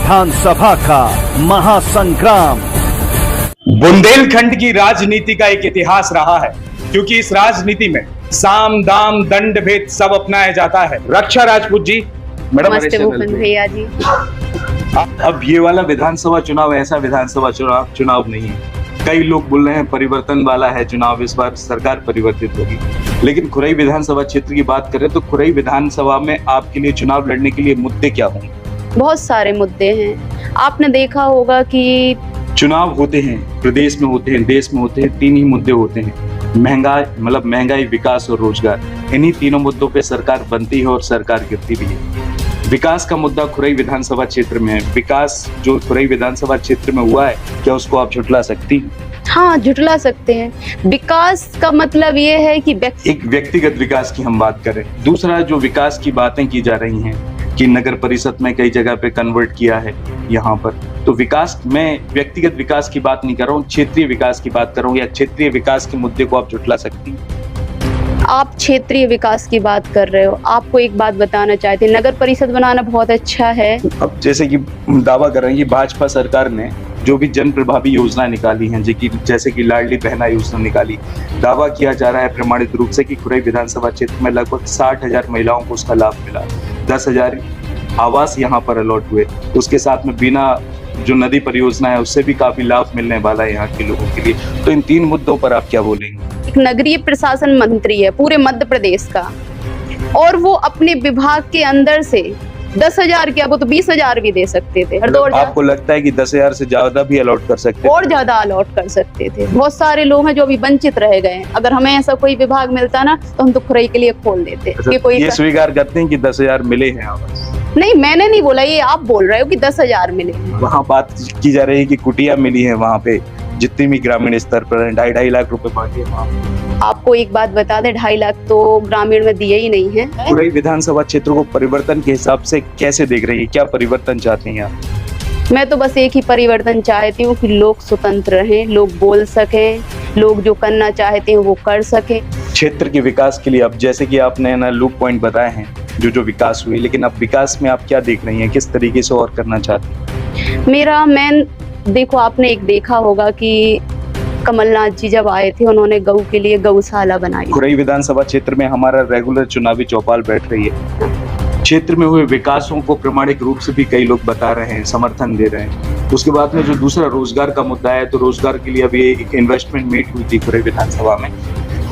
विधानसभा का महासंग्राम। बुंदेलखंड की राजनीति का एक इतिहास रहा है, क्योंकि इस राजनीति में साम दाम दंड भेद सब अपनाया जाता है। रक्षा राजपूत जी, मैडम नमस्ते भूपेंद्र भैया जी। अब ये वाला विधानसभा चुनाव ऐसा विधानसभा चुनाव नहीं है। कई लोग बोल रहे हैं परिवर्तन वाला है चुनाव, इस बार सरकार परिवर्तित होगी, लेकिन खुरई विधानसभा क्षेत्र की बात करें तो खुरई विधानसभा में आपके लिए चुनाव लड़ने के लिए मुद्दे क्या होंगे? बहुत सारे मुद्दे हैं। आपने देखा होगा कि चुनाव होते हैं, प्रदेश में होते हैं, देश में होते हैं, तीन ही मुद्दे होते हैं, महंगाई, विकास और रोजगार। इन्हीं तीनों मुद्दों पे सरकार बनती है और सरकार गिरती भी है। विकास का मुद्दा खुरई विधानसभा क्षेत्र में है। विकास जो खुरई विधानसभा क्षेत्र में हुआ है, क्या उसको आप झुठला सकती हैं? हाँ, झुठला सकते हैं। विकास का मतलब ये है कि एक व्यक्तिगत विकास की हम बात करें। दूसरा, जो विकास की बातें की जा रही हैं कि नगर परिषद में कई जगह पे कन्वर्ट किया है यहाँ पर, तो विकास में व्यक्तिगत विकास की बात नहीं कर रहा हूँ, क्षेत्रीय विकास की बात कर रहा हूँ। या क्षेत्रीय विकास के मुद्दे को आप झुठला सकती हैं? आप क्षेत्रीय विकास की बात कर रहे हो। आपको एक बात बताना चाहते हैं, नगर परिषद बनाना बहुत अच्छा है। अब जैसे कि दावा कर रहे हैं कि भाजपा सरकार ने जो भी जन प्रभावी योजना निकाली हैं, जैसे कि लाडली बहना योजना निकाली, दावा किया जा रहा है प्रमाणित रूप से कि खुरई विधानसभा क्षेत्र में लगभग 60,000 महिलाओं को उसका लाभ मिला। 10,000 आवास यहाँ पर अलॉट हुए। उसके साथ में बिना जो नदी परियोजना है उससे भी काफी लाभ मिलने वाला है यहाँ के लोगों के लिए। तो इन तीन मुद्दों पर आप क्या बोलेंगे? एक नगरीय प्रशासन मंत्री है पूरे मध्य प्रदेश का, और वो अपने विभाग के अंदर से 10,000 क्या, वो तो 20,000 भी दे सकते थे। आपको लगता है कि 10,000 से ज्यादा भी अलॉट कर सकते थे? और ज्यादा अलॉट कर सकते थे। बहुत सारे लोग हैं जो अभी वंचित रह गए हैं। अगर हमें ऐसा कोई विभाग मिलता ना तो हम तो खुरई के लिए खोल देते। कि कोई ये स्वीकार करते हैं कि 10,000 मिले हैं आवास? नहीं, मैंने नहीं बोला, ये आप बोल रहे हो कि 10,000 मिले। वहाँ बात की जा रही है कि कुटिया मिली है, वहाँ पे जितनी भी ग्रामीण स्तर पर 2.5 लाख रुपए बांटे वहाँ। आपको एक बात बता दें, 2.5 लाख तो ग्रामीण में दिए ही नहीं है। खुरई विधानसभा क्षेत्र को परिवर्तन के हिसाब से कैसे देख रही है? क्या परिवर्तन चाहते हैं आप? मैं तो बस एक ही परिवर्तन चाहती हूँ कि लोग स्वतंत्र रहें, लोग बोल सकें, लोग जो करना चाहते हैं वो कर सकें। क्षेत्र के विकास के लिए अब जैसे कि आपने ना लूप पॉइंट बताए हैं जो विकास हुए, लेकिन अब विकास में आप क्या देख रही हैं? किस तरीके से और करना चाहती हैं? मेरा मेन देखो, आपने एक देखा होगा कि कमलनाथ जी जब आए थे उन्होंने गऊ के लिए गौशाला बनाई। खुरई विधानसभा क्षेत्र में हमारा रेगुलर चुनावी चौपाल बैठ रही है। क्षेत्र में हुए विकासों को प्रामाणिक रूप से भी कई लोग बता रहे हैं, समर्थन दे रहे हैं। उसके बाद में जो दूसरा रोजगार का मुद्दा है, तो रोजगार के लिए अभी एक इन्वेस्टमेंट मीट हुई थी खुरई विधानसभा में।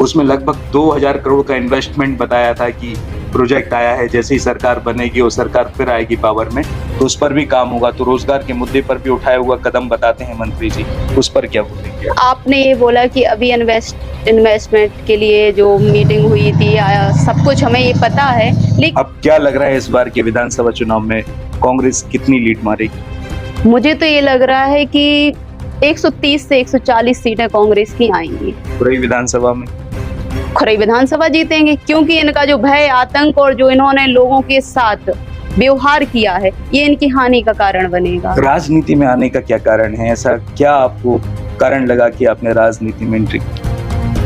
उसमें लगभग 2,000 करोड़ का इन्वेस्टमेंट बताया था कि प्रोजेक्ट आया है, जैसे ही सरकार बनेगी और सरकार फिर आएगी पावर में तो उस पर भी काम होगा। तो रोजगार के मुद्दे पर भी उठाया हुआ कदम बताते हैं मंत्री जी, उस पर क्या बोलेंगे? आपने ये बोला कि अभी इन्वेस्टमेंट के लिए जो मीटिंग हुई थी, सब कुछ हमें ये पता है, लेकिन अब क्या लग रहा है इस बार के विधानसभा चुनाव में कांग्रेस कितनी लीड मारेगी? मुझे तो ये लग रहा है कि 130 से 140 सीटें कांग्रेस की आएंगी। खुरई विधानसभा में खुरई विधानसभा जीतेंगे, क्योंकि इनका जो भय, आतंक और जो इन्होंने लोगों के साथ व्यवहार किया है, ये इनकी हानि का कारण बनेगा। राजनीति में आने का क्या कारण है? ऐसा क्या आपको कारण लगा कि आपने राजनीति में एंट्री?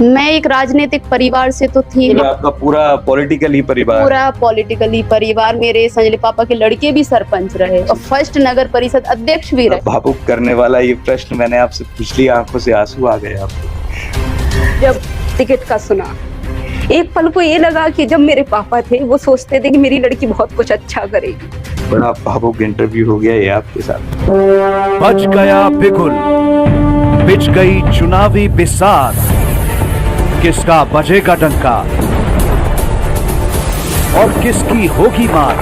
मैं एक राजनीतिक परिवार से तो थी। आपका पूरा पॉलिटिकली परिवार, मेरे संजय पापा के लड़के भी सरपंच रहे और फर्स्ट नगर परिषद अध्यक्ष भी रहे। भावुक करने वाला ये प्रश्न मैंने आपसे पूछ लिया, आंखों से आंसू आ गए आपको जब टिकट का सुना। एक पल को ये लगा कि जब मेरे पापा थे वो सोचते थे कि मेरी लड़की बहुत कुछ अच्छा करेगी। बड़ा भावुक इंटरव्यू हो गया ये आपके साथ। बज गया बिगुल, बिछ गई चुनावी बिसात, किसका बजेगा डंका और किसकी होगी मार?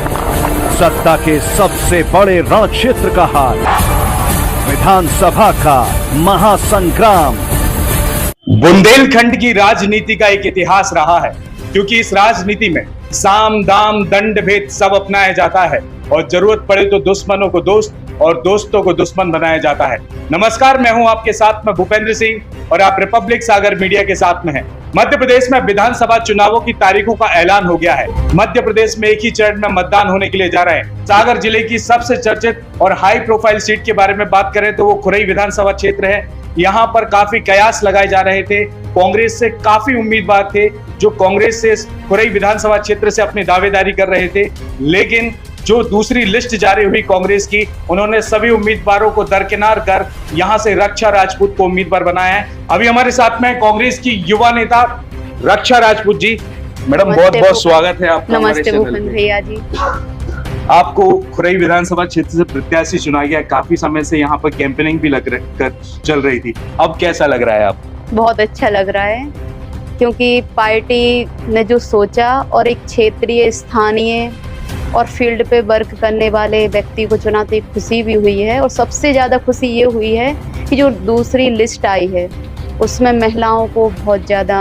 सत्ता के सबसे बड़े रण क्षेत्र का हाल, विधानसभा का महासंग्राम। बुंदेलखंड की राजनीति का एक इतिहास रहा है, क्योंकि इस राजनीति में साम दाम दंड भेद सब अपनाया जाता है और जरूरत पड़े तो दुश्मनों को दोस्त और दोस्तों को दुश्मन बनाया जाता है। नमस्कार, मैं हूं आपके साथ में भूपेंद्र सिंह और आप रिपब्लिक सागर मीडिया के साथ में हैं। मध्य प्रदेश में विधानसभा चुनावों की तारीखों का ऐलान हो गया है। मध्य प्रदेश में एक ही चरण में मतदान होने के लिए जा रहे हैं। सागर जिले की सबसे चर्चित और हाई प्रोफाइल सीट के बारे में बात करें तो वो खुरई विधानसभा क्षेत्र है। यहाँ पर काफी कयास लगाए जा रहे थे। कांग्रेस से काफी उम्मीदवार थे जो कांग्रेस से खुरई विधानसभा क्षेत्र से अपनी दावेदारी कर रहे थे, लेकिन जो दूसरी लिस्ट जारी हुई कांग्रेस की, उन्होंने सभी उम्मीदवारों को दरकिनार कर यहां से रक्षा राजपूत को उम्मीदवार बनाया है। अभी हमारे साथ में कांग्रेस की युवा नेता रक्षा राजपूत जी। मैडम बहुत बहुत स्वागत है आपका हमारे नमस्ते चैनल भूपेंद्र पे। भैया जी। आपको खुरई विधानसभा क्षेत्र से प्रत्याशी चुना गया, काफी समय से यहाँ पर कैंपेनिंग भी चल रही थी, अब कैसा लग रहा है आपको? बहुत अच्छा लग रहा है, क्योंकि पार्टी ने जो सोचा और एक क्षेत्रीय, स्थानीय और फील्ड पे वर्क करने वाले व्यक्ति को चुना, तो एक खुशी भी हुई है। और सबसे ज़्यादा खुशी ये हुई है कि जो दूसरी लिस्ट आई है उसमें महिलाओं को बहुत ज़्यादा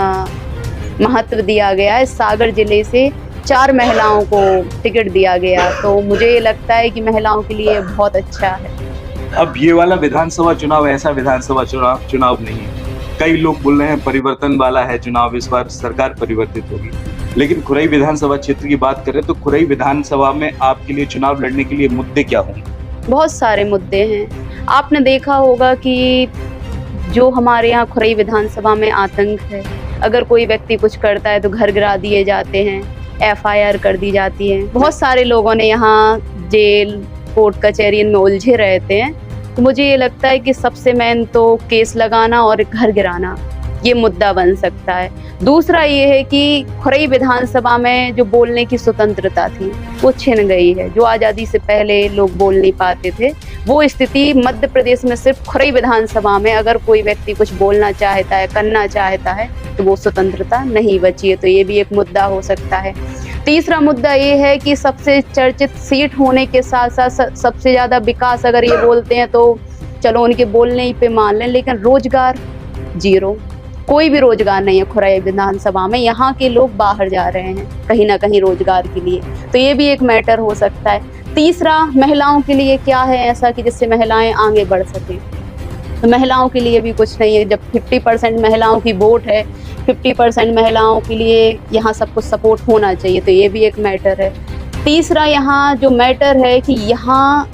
महत्व दिया गया है। सागर जिले से 4 महिलाओं को टिकट दिया गया, तो मुझे ये लगता है कि महिलाओं के लिए बहुत अच्छा है। अब ये वाला विधानसभा चुनाव ऐसा विधानसभा चुनाव नहीं है। कई लोग बोल रहे हैं परिवर्तन वाला है चुनाव, इस बार सरकार परिवर्तित होगी, लेकिन खुरई विधानसभा क्षेत्र की बात करें तो खुरई विधानसभा में आपके लिए चुनाव लड़ने के लिए मुद्दे क्या होंगे? बहुत सारे मुद्दे हैं। आपने देखा होगा कि जो हमारे यहाँ खुरई विधानसभा में आतंक है, अगर कोई व्यक्ति कुछ करता है तो घर गिरा दिए जाते हैं, FIR कर दी जाती है। बहुत सारे लोगों ने यहाँ जेल, कोर्ट कचहरी में उलझे रहते हैं। तो मुझे ये लगता है कि सबसे मेन तो केस लगाना और घर गिराना, ये मुद्दा बन सकता है। दूसरा ये है कि खुरई विधानसभा में जो बोलने की स्वतंत्रता थी वो छिन गई है। जो आज़ादी से पहले लोग बोल नहीं पाते थे, वो स्थिति मध्य प्रदेश में सिर्फ खुरई विधानसभा में अगर कोई व्यक्ति कुछ बोलना चाहता है, करना चाहता है, तो वो स्वतंत्रता नहीं बची है। तो ये भी एक मुद्दा हो सकता है। तीसरा मुद्दा ये है कि सबसे चर्चित सीट होने के साथ साथ सबसे ज़्यादा विकास अगर ये बोलते हैं तो चलो उनके बोलने ही पे मान लें, लेकिन रोजगार जीरो, कोई भी रोजगार नहीं है खुरई विधानसभा में। यहाँ के लोग बाहर जा रहे हैं कहीं ना कहीं रोजगार के लिए, तो ये भी एक मैटर हो सकता है। तीसरा, महिलाओं के लिए क्या है ऐसा कि जिससे महिलाएं आगे बढ़ सकें, तो महिलाओं के लिए भी कुछ नहीं है। जब 50% महिलाओं की वोट है, 50% महिलाओं के लिए यहाँ सब कुछ सपोर्ट होना चाहिए, तो ये भी एक मैटर है। तीसरा यहाँ जो मैटर है कि यहाँ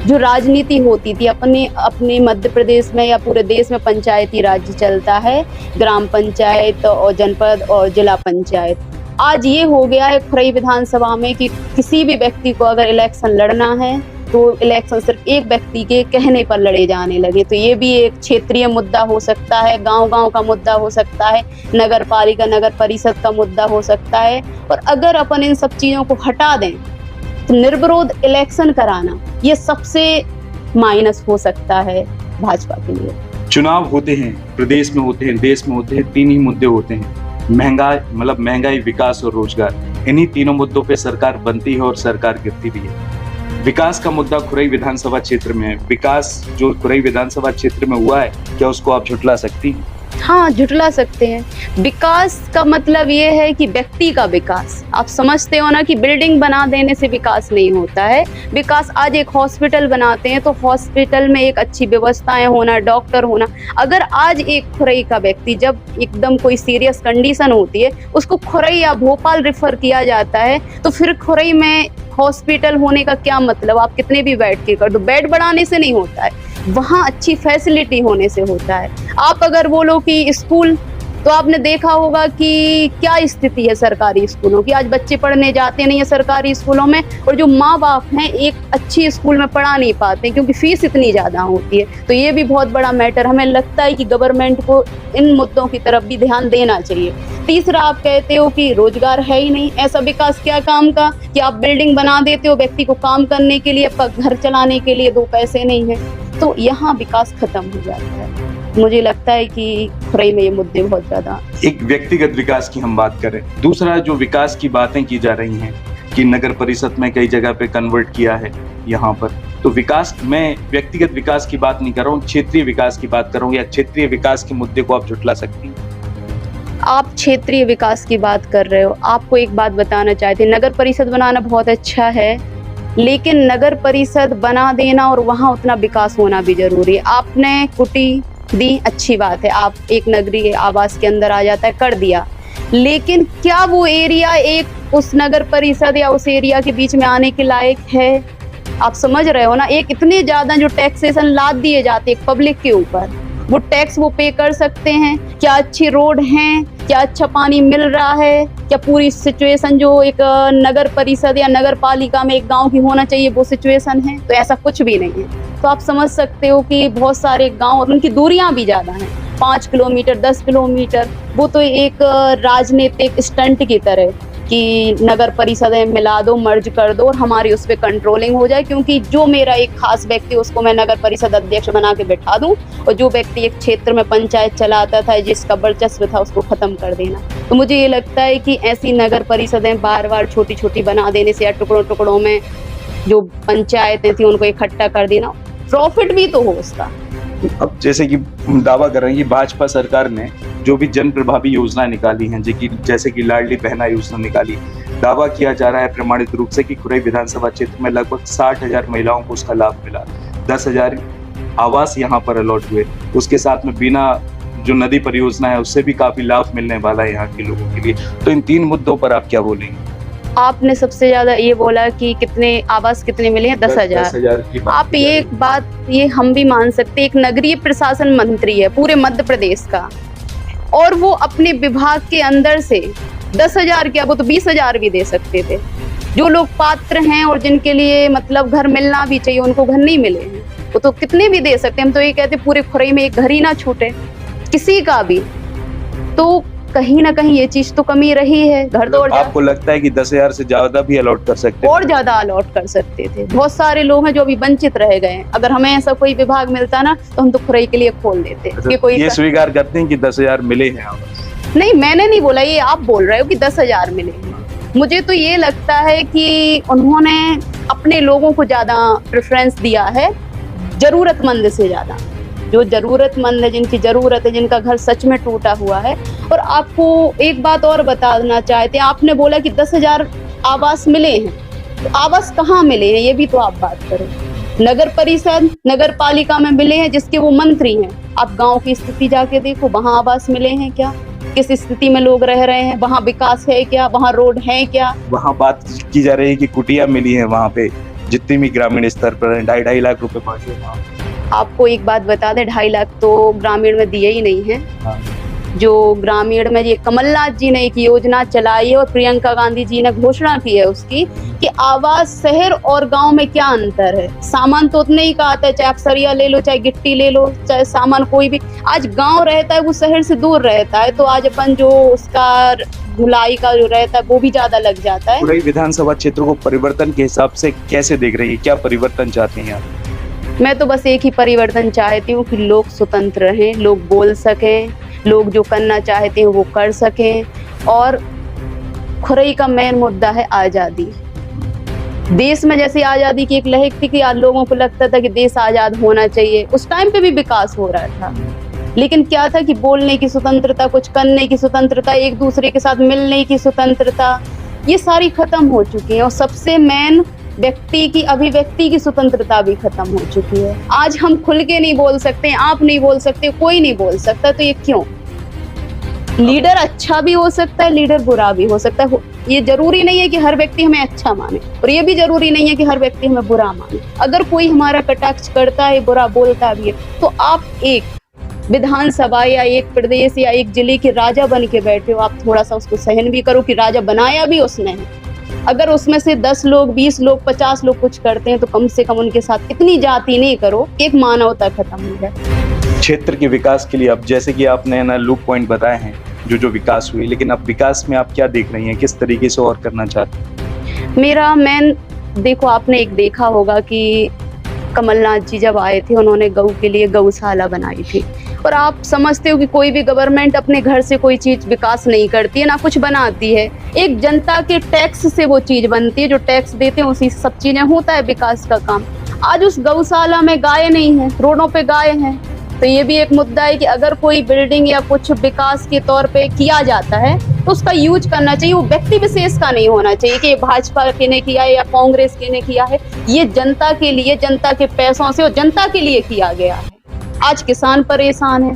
जो राजनीति होती थी अपने मध्य प्रदेश में या पूरे देश में, पंचायती राज्य चलता है, ग्राम पंचायत और जनपद और जिला पंचायत। आज ये हो गया है खुरई विधानसभा में कि किसी भी व्यक्ति को अगर इलेक्शन लड़ना है तो इलेक्शन सिर्फ एक व्यक्ति के कहने पर लड़े जाने लगे। तो ये भी एक क्षेत्रीय मुद्दा हो सकता है, गांव-गांव का मुद्दा हो सकता है, नगर पालिका, नगर परिषद का मुद्दा हो सकता है। और अगर अपन इन सब चीज़ों को हटा दें तो निर्विरोध इलेक्शन कराना ये सबसे माइनस हो सकता है भाजपा के लिए। चुनाव होते हैं, प्रदेश में होते हैं, देश में होते हैं, 3 ही मुद्दे होते हैं, महंगाई, विकास और रोजगार। इन्हीं तीनों मुद्दों पे सरकार बनती है और सरकार गिरती भी है। विकास का मुद्दा खुरई विधानसभा क्षेत्र में है। विकास जो खुरई विधानसभा क्षेत्र में हुआ है, क्या उसको आप झुठला सकती हैं? हाँ, झुठला सकते हैं। विकास का मतलब ये है कि व्यक्ति का विकास। आप समझते हो ना कि बिल्डिंग बना देने से विकास नहीं होता है। विकास, आज एक हॉस्पिटल बनाते हैं तो हॉस्पिटल में एक अच्छी व्यवस्थाएं होना, डॉक्टर होना। अगर आज एक खुरई का व्यक्ति जब एकदम कोई सीरियस कंडीशन होती है उसको खुरई या भोपाल रेफर किया जाता है, तो फिर खुरई में हॉस्पिटल होने का क्या मतलब? आप कितने भी बेड के कर दो, बेड बढ़ाने से नहीं होता है, वहाँ अच्छी फैसिलिटी होने से होता है। आप अगर बोलो कि स्कूल, तो आपने देखा होगा कि क्या स्थिति है सरकारी स्कूलों की। आज बच्चे पढ़ने जाते नहीं है सरकारी स्कूलों में, और जो माँ बाप हैं एक अच्छी स्कूल में पढ़ा नहीं पाते क्योंकि फीस इतनी ज़्यादा होती है। तो ये भी बहुत बड़ा मैटर। हमें लगता है कि गवर्नमेंट को इन मुद्दों की तरफ भी ध्यान देना चाहिए। तीसरा, आप कहते हो कि रोजगार है ही नहीं। ऐसा विकास क्या काम का कि आप बिल्डिंग बना देते हो, व्यक्ति को काम करने के लिए, घर चलाने के लिए 2 पैसे नहीं है, तो यहाँ विकास खत्म हो जाता है। मुझे लगता है कि खुरई में ये मुद्दे बहुत ज्यादा। एक व्यक्तिगत विकास की हम बात करें, दूसरा जो विकास की बातें की जा रही हैं कि नगर परिषद में कई जगह पे कन्वर्ट किया है यहाँ पर, तो विकास, मैं व्यक्तिगत विकास की बात नहीं कर रहा हूँ, क्षेत्रीय विकास की बात कर रहा हूँ। या क्षेत्रीय विकास के मुद्दे को आप झुठला सकती हैं? आप क्षेत्रीय विकास की बात कर रहे हो। आपको एक बात बताना चाहते हैं, नगर परिषद बनाना बहुत अच्छा है, लेकिन नगर परिषद बना देना और वहाँ उतना विकास होना भी जरूरी है। आपने कुटी दी, अच्छी बात है, आप एक नगरीय आवास के अंदर आ जाता है, कर दिया, लेकिन क्या वो एरिया एक उस नगर परिषद या उस एरिया के बीच में आने के लायक है? आप समझ रहे हो ना। एक इतने ज्यादा जो टैक्सेशन लाद दिए जाते हैं पब्लिक के ऊपर, वो टैक्स वो पे कर सकते हैं? क्या अच्छी रोड हैं? क्या अच्छा पानी मिल रहा है, क्या पूरी सिचुएशन जो एक नगर परिषद या नगर पालिका में एक गांव की होना चाहिए वो सिचुएशन है, तो ऐसा कुछ भी नहीं है। तो आप समझ सकते हो कि बहुत सारे गांव और उनकी दूरियां भी ज्यादा हैं, 5 किलोमीटर 10 किलोमीटर। वो तो एक राजनीतिक स्टंट की तरह कि नगर परिषद में मिला दो, मर्ज कर दो और हमारी उस पर कंट्रोलिंग हो जाए, क्योंकि जो मेरा एक खास व्यक्ति उसको मैं नगर परिषद अध्यक्ष बना के बैठा दूं और जो व्यक्ति एक क्षेत्र में पंचायत चलाता था, जिसका वर्चस्व था, उसको खत्म कर देना। तो मुझे ये लगता है कि ऐसी नगर परिषदें बार बार छोटी छोटी बना देने से या टुकड़ों टुकड़ों में जो पंचायतें थी उनको इकट्ठा कर देना, प्रॉफिट भी तो हो उसका। अब जैसे कि दावा कर रहे हैं कि भाजपा सरकार ने जो भी जन प्रभावी योजना निकाली हैं, जैसे कि लाडली बहना योजना निकाली, दावा किया जा रहा है प्रमाणित रूप से कि खुरई विधानसभा क्षेत्र में लगभग 60,000 महिलाओं को उसका लाभ मिला, 10,000 आवास यहाँ पर अलॉट हुए, उसके साथ में बिना जो नदी परियोजना है उससे भी काफी लाभ मिलने वाला है यहाँ के लोगों के लिए। तो इन 3 मुद्दों पर आप क्या बोलेंगे? आपने सबसे ज्यादा ये बोला कि कितने आवास कितने मिले हैं, 10,000। आप ये एक बात ये हम भी मान सकते हैं, एक नगरीय प्रशासन मंत्री है पूरे मध्य प्रदेश का, और वो अपने विभाग के अंदर से 10,000 क्या, वो तो 20,000 भी दे सकते थे। जो लोग पात्र हैं और जिनके लिए मतलब घर मिलना भी चाहिए, उनको घर नहीं मिले हैं, वो तो कितने भी दे सकते हैं। हम तो ये कहते पूरे खुरई में एक घर ही ना छूटे किसी का भी। तो कहीं ना कहीं ये चीज तो कमी रही है। घर तो और आपको लगता है कि 10,000 से ज्यादा भी अलॉट कर सकते और ज्यादा अलॉट कर सकते थे। बहुत सारे लोग हैं जो अभी वंचित रह गए हैं। अगर हमें ऐसा कोई विभाग मिलता ना तो हम तो खुरई के लिए खोल देते। कि कोई ये स्वीकार करते हैं कि 10,000 मिले हैं? नहीं, मैंने नहीं बोला, ये आप बोल रहे हो कि 10,000 मिले हैं। मुझे तो ये लगता है कि उन्होंने अपने लोगों को ज्यादा प्रेफरेंस दिया है, जरूरतमंद से ज्यादा। जो जरूरतमंद है, जिनकी जरूरत है, जिनका घर सच में टूटा हुआ है। और आपको एक बात और बताना चाहते हैं, आपने बोला कि 10,000 आवास मिले हैं, तो आवास कहाँ मिले हैं ये भी तो आप बात करें। नगर परिषद नगर पालिका में मिले हैं जिसके वो मंत्री हैं। आप गांव की स्थिति जाके देखो, वहां आवास मिले हैं क्या, किस स्थिति में लोग रह रहे हैं, वहां विकास है क्या, वहां रोड है क्या। वहां बात की जा रही है कि कुटिया मिली है, वहां पे जितनी भी ग्रामीण स्तर पर 2.5 लाख रुपए बांटे। आपको एक बात बता दें, 2.5 लाख तो ग्रामीण में दिए ही नहीं है। हाँ। जो ग्रामीण में ये कमलनाथ जी ने एक योजना चलाई है और प्रियंका गांधी जी ने घोषणा की है उसकी कि आवास शहर और गांव में क्या अंतर है। सामान तो उतने ही का आता है, चाहे आप सरिया ले लो, चाहे गिट्टी ले लो, चाहे सामान कोई भी। आज गांव रहता है वो शहर से दूर रहता है, तो आज अपन जो उसका धुलाई का जो रहता है वो भी ज्यादा लग जाता है। पूरे विधानसभा क्षेत्र को परिवर्तन के हिसाब से कैसे देख रही है, क्या परिवर्तन चाहते हैं आप? मैं तो बस एक ही परिवर्तन चाहती हूँ कि लोग स्वतंत्र रहें, लोग बोल सकें, लोग जो करना चाहते हैं वो कर सकें। और खुरई का मेन मुद्दा है आज़ादी। देश में जैसे आज़ादी की एक लहर थी कि आज लोगों को लगता था कि देश आज़ाद होना चाहिए, उस टाइम पे भी विकास हो रहा था, लेकिन क्या था कि बोलने की स्वतंत्रता, कुछ करने की स्वतंत्रता, एक दूसरे के साथ मिलने की स्वतंत्रता, ये सारी खत्म हो चुकी है। और सबसे मेन व्यक्ति की अभिव्यक्ति की स्वतंत्रता भी खत्म हो चुकी है। आज हम खुल के नहीं बोल सकते, आप नहीं बोल सकते, कोई नहीं बोल सकता। तो ये क्यों? लीडर अच्छा भी हो सकता है, लीडर बुरा भी हो सकता है। ये जरूरी नहीं है कि हर व्यक्ति हमें अच्छा माने, और ये भी जरूरी नहीं है कि हर व्यक्ति हमें बुरा माने। अगर कोई हमारा कटाक्ष करता है, बुरा बोलता भी है, तो आप एक विधानसभा या एक प्रदेश या एक जिले के राजा बन के बैठे हो, आप थोड़ा सा उसको सहन भी करो कि राजा बनाया भी उसने है। अगर उसमें से 10 लोग, 20 लोग, 50 लोग कुछ करते हैं तो कम से कम उनके साथ इतनी जाति नहीं करो, एक मानवता खत्म हो जाए। क्षेत्र के विकास के लिए अब जैसे कि आपने ना लूप पॉइंट बताए हैं जो विकास हुई, लेकिन अब विकास में आप क्या देख रही हैं, किस तरीके से और करना चाहते हैं? मेरा मेन देखो, आपने एक देखा होगा कि कमलनाथ जी जब आए थे उन्होंने गऊ के लिए गौशाला बनाई थी। और आप समझते हो कि कोई भी गवर्नमेंट अपने घर से कोई चीज विकास नहीं करती है, ना कुछ बनाती है। एक जनता के टैक्स से वो चीज बनती है, जो टैक्स देते हैं उसी सब चीजें होता है विकास का काम। आज उस गौशाला में गाय नहीं है, रोडों पे गाय हैं। तो ये भी एक मुद्दा है कि अगर कोई बिल्डिंग या कुछ विकास के तौर पे किया जाता है तो उसका यूज करना चाहिए, वो व्यक्ति विशेष का नहीं होना चाहिए कि भाजपा के ने किया है या कांग्रेस के ने किया है। ये जनता के लिए, जनता के पैसों से और जनता के लिए किया गया है। आज किसान परेशान है,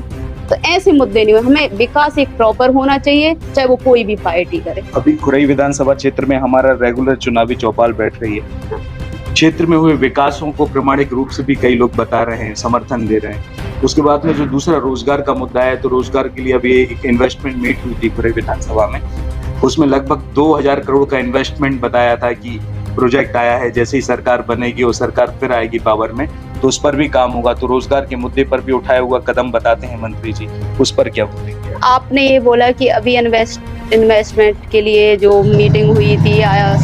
तो ऐसे मुद्दे नहीं हो। हमें विकास एक प्रॉपर होना चाहिए, चाहे वो कोई भी पार्टी करे। अभी खुरई विधानसभा क्षेत्र में हमारा रेगुलर चुनावी चौपाल बैठ रही है। क्षेत्र में हुए विकासों को प्रामाणिक रूप से भी कई लोग बता रहे हैं, समर्थन दे रहे हैं। उसके बाद में जो दूसरा रोजगार का मुद्दा है, तो रोजगार के लिए अभी एक इन्वेस्टमेंट मीट हुई थी खुरई विधानसभा में। उसमें लगभग 2000 करोड़ का इन्वेस्टमेंट बताया था कि प्रोजेक्ट आया है, जैसे ही सरकार बनेगी वो सरकार फिर आएगी पावर में तो उस पर भी काम होगा। तो रोजगार के मुद्दे पर भी उठाया हुआ कदम बताते हैं मंत्री जी, उस पर क्या बोलेंगे? आपने ये बोला कि अभी इन्वेस्टमेंट के लिए जो मीटिंग हुई थी,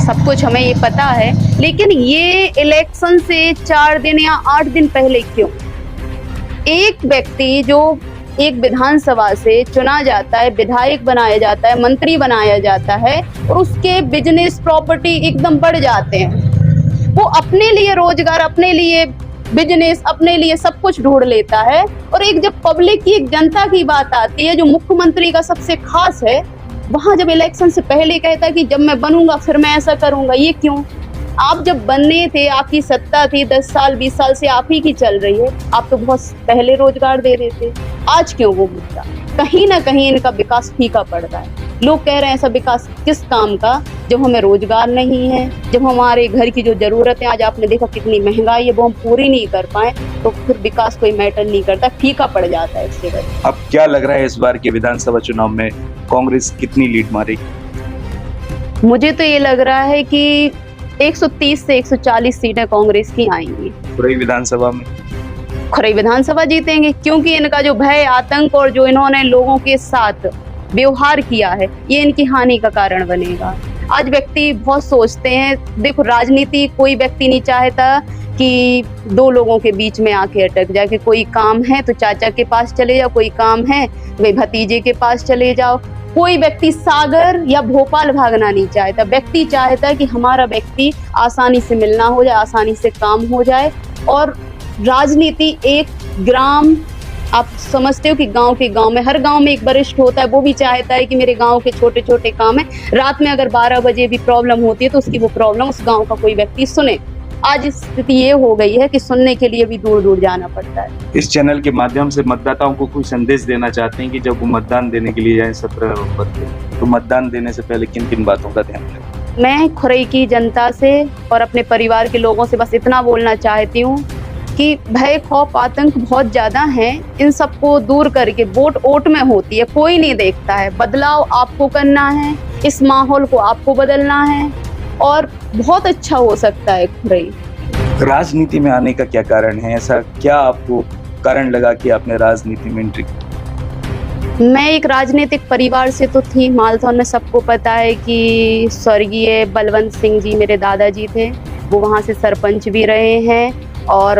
सब कुछ हमें ये पता है, लेकिन ये इलेक्शन से 4 दिन या 8 दिन पहले क्यों? एक व्यक्ति जो एक विधानसभा से चुना जाता है, विधायक बनाया जाता है, मंत्री बनाया जाता है और उसके बिजनेस प्रॉपर्टी एकदम बढ़ जाते हैं। वो अपने लिए रोजगार, अपने लिए बिजनेस, अपने लिए सब कुछ ढूंढ लेता है। और एक जब पब्लिक की, एक जनता की बात आती है, जो मुख्यमंत्री का सबसे खास है, वहां जब इलेक्शन से पहले कहता है कि जब मैं बनूंगा फिर मैं ऐसा करूंगा। ये क्यों? आप जब बनने थे, आपकी सत्ता थी, 10 साल 20 साल से आप ही की चल रही है, आप तो बहुत पहले रोजगार दे रहे थे। आज क्यों वो मुद्दा? कहीं ना कहीं इनका विकास फीका पड़ रहा है। लोग कह रहे हैं ऐसा विकास किस काम का जब हमें रोजगार नहीं है, जब हमारे घर की जो जरूरत है, आज आपने देखा कितनी महंगाई है, वो हम पूरी नहीं कर पाए, तो फिर विकास कोई मैटर नहीं करता, फीका पड़ जाता है इससे। अब क्या लग रहा है इस बार के विधानसभा चुनाव में कांग्रेस कितनी लीड मारेगी? मुझे तो ये लग रहा है कि 130 से 140 सीटें कांग्रेस की आएंगी। खुरई विधानसभा में खुरई विधानसभा जीतेंगे, क्योंकि इनका जो भय, आतंक और जो इन्होंने लोगों के साथ व्यवहार किया है, ये इनकी हानि का कारण बनेगा। आज व्यक्ति बहुत सोचते हैं, देखो राजनीति कोई व्यक्ति नहीं चाहता कि 2 लोगों के बीच में आके अटक जाए कि कोई काम है तो चाचा के पास चले जाओ, कोई काम है भाई भतीजे के पास चले जाओ। कोई व्यक्ति सागर या भोपाल भागना नहीं चाहता। व्यक्ति चाहता है कि हमारा व्यक्ति आसानी से मिलना हो जाए, आसानी से काम हो जाए। और राजनीति एक ग्राम, आप समझते हो कि गांव के गांव में, हर गांव में एक वरिष्ठ होता है, वो भी चाहता है कि मेरे गांव के छोटे छोटे काम है, रात में अगर 12 बजे भी प्रॉब्लम होती है तो उसकी वो प्रॉब्लम उस गांव का कोई व्यक्ति सुने। आज स्थिति ये हो गई है कि सुनने के लिए भी दूर दूर जाना पड़ता है। इस चैनल के माध्यम से मतदाताओं को कोई संदेश देना चाहते हैं कि जब वो मतदान देने के लिए जाए 17 नवंबर को, तो मतदान देने से पहले किन किन बातों का ध्यान रखें? मैं खुरई की जनता से और अपने परिवार के लोगों से बस इतना बोलना चाहती हूँ कि भय, खौफ, आतंक बहुत ज्यादा है। इन सबको दूर करके, वोट ओट में होती है, कोई नहीं देखता है। बदलाव आपको करना है, इस माहौल को आपको बदलना है और बहुत अच्छा हो सकता है खुरई। राजनीति में आने का क्या कारण है? ऐसा क्या आपको कारण लगा कि आपने राजनीति में एंट्री की? मैं एक राजनीतिक परिवार से तो थी। मालथौन में सबको पता है कि स्वर्गीय बलवंत सिंह जी मेरे दादाजी थे, वो वहाँ से सरपंच भी रहे हैं और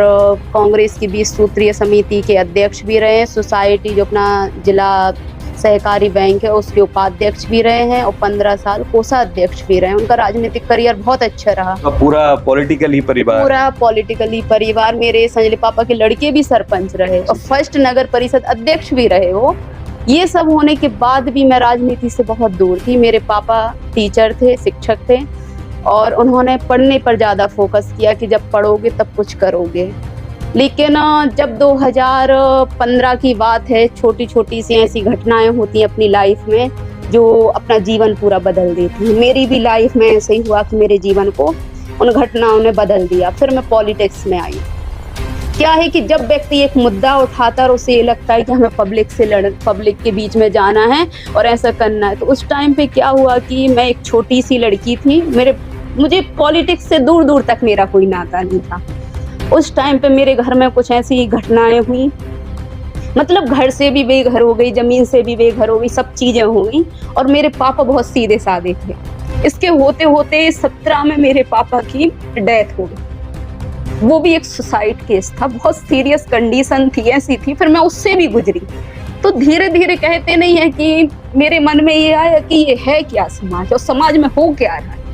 कांग्रेस की 20 सूत्रीय समिति के अध्यक्ष भी रहे हैं। सोसाइटी जो अपना जिला सहकारी बैंक है उसके उपाध्यक्ष भी रहे हैं और 15 साल कोषाध्यक्ष भी रहे हैं। उनका राजनीतिक करियर बहुत अच्छा रहा। पूरा पॉलिटिकली परिवार मेरे संजय पापा के लड़के भी सरपंच रहे और फर्स्ट नगर परिषद अध्यक्ष भी रहे वो। ये सब होने के बाद भी मैं राजनीति से बहुत दूर थी। मेरे पापा टीचर थे, शिक्षक थे और उन्होंने पढ़ने पर ज़्यादा फोकस किया कि जब पढ़ोगे तब कुछ करोगे। लेकिन जब 2015 की बात है, छोटी छोटी सी ऐसी घटनाएं होती हैं अपनी लाइफ में जो अपना जीवन पूरा बदल देती हैं। मेरी भी लाइफ में ऐसे ही हुआ कि मेरे जीवन को उन घटनाओं ने बदल दिया। फिर मैं पॉलिटिक्स में आई। क्या है कि जब व्यक्ति एक मुद्दा उठाता है और उसे ये लगता है कि हमें पब्लिक के बीच में जाना है और ऐसा करना है, तो उस टाइम पे क्या हुआ कि मैं एक छोटी सी लड़की थी। मुझे पॉलिटिक्स से दूर दूर तक मेरा कोई नाता नहीं था। उस टाइम पे मेरे घर में कुछ ऐसी घटनाएं हुई, मतलब घर से भी बेघर हो गई, जमीन से भी बेघर हो गई, सब चीजें हो गई। और मेरे पापा बहुत सीधे साधे थे। इसके होते होते 17 में मेरे पापा की डेथ हो गई। वो भी एक सुसाइड केस था, बहुत सीरियस कंडीशन थी, ऐसी थी। फिर मैं उससे भी गुजरी। तो धीरे धीरे कहते नहीं है कि मेरे मन में ये आया कि ये है क्या समाज और समाज में हो क्या रहा है।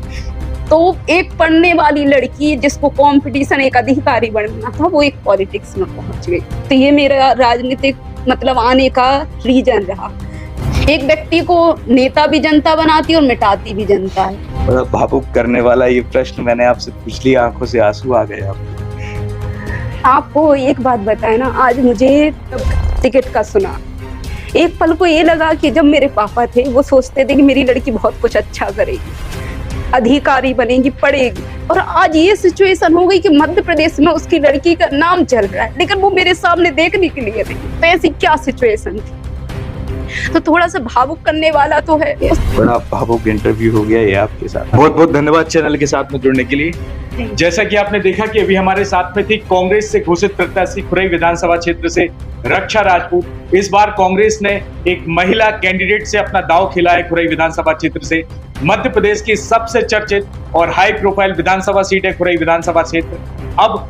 तो एक पढ़ने वाली लड़की जिसको कंपटीशन, एक अधिकारी बनना था, वो एक पॉलिटिक्स में पहुंच गई। तो ये मेरा राजनीतिक मतलब आने का रीजन रहा। एक व्यक्ति को नेता भी जनता बनाती है और मिटाती भी जनता है। बड़ा भावुक करने वाला ये प्रश्न मैंने आपसे पूछ लिया, आंखों से आंसू आ गए। आपको एक बात बताए ना, आज मुझे टिकट का सुना, एक पल को ये लगा कि जब मेरे पापा थे वो सोचते थे कि मेरी लड़की बहुत कुछ अच्छा करेगी। अधिकारी बनेगी, पढ़ेगी। और आज ये सिचुएशन हो गई कि मध्य प्रदेश में उसकी लड़की का नाम चल रहा है, लेकिन वो मेरे सामने देखने के लिए नहीं। तो ऐसी क्या सिचुएशन थी? तो थोड़ा सा भावुक करने वाला तो है। बड़ा भावुक इंटरव्यू हो गया ये आपके साथ। बहुत बहुत धन्यवाद चैनल के साथ में जुड़ने के लिए। जैसा कि आपने देखा कि अभी हमारे साथ में थी कांग्रेस से घोषित प्रत्याशी खुरई विधानसभा क्षेत्र से रक्षा राजपूत। इस बार कांग्रेस ने एक महिला कैंडिडेट से अपना दांव खेला है खुरई विधानसभा क्षेत्र से। मध्य प्रदेश की सबसे चर्चित और हाई प्रोफाइल विधानसभा सीट है खुरई विधानसभा क्षेत्र। अब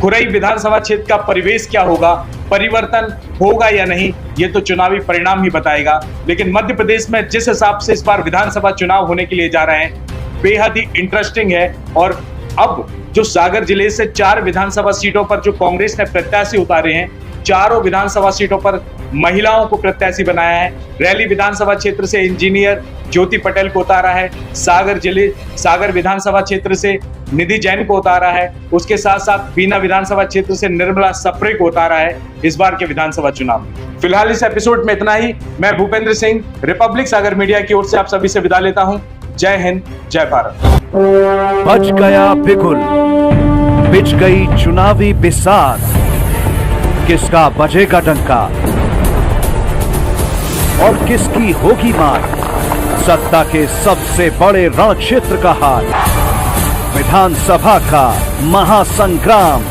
खुरई विधानसभा क्षेत्र का परिवेश क्या होगा, परिवर्तन होगा या नहीं, ये तो चुनावी परिणाम ही बताएगा। लेकिन मध्य प्रदेश में जिस हिसाब से इस बार विधानसभा चुनाव होने के लिए जा रहे हैं, बेहद ही इंटरेस्टिंग है। और अब जो सागर जिले से 4 विधानसभा सीटों पर जो कांग्रेस ने प्रत्याशी उतारे हैं, चारों विधानसभा सीटों पर महिलाओं को प्रत्याशी बनाया है। रैली विधानसभा क्षेत्र से इंजीनियर ज्योति पटेल को उतारा है। सागर विधानसभा क्षेत्र से निधि जैन को उतारा है। उसके साथ साथ बीना विधानसभा क्षेत्र से निर्मला सप्रे को उतारा है इस बार के विधानसभा चुनाव में। फिलहाल इस एपिसोड में इतना ही। मैं भूपेंद्र सिंह रिपब्लिक सागर मीडिया की ओर से आप सभी से विदा लेता हूं। जय हिंद, जय भारत। बच गया बिगुल, बिछ गई चुनावी बिसात, किसका बजेगा डंका और किसकी होगी मार। सत्ता के सबसे बड़े रण क्षेत्र का हाल, विधानसभा का महासंग्राम।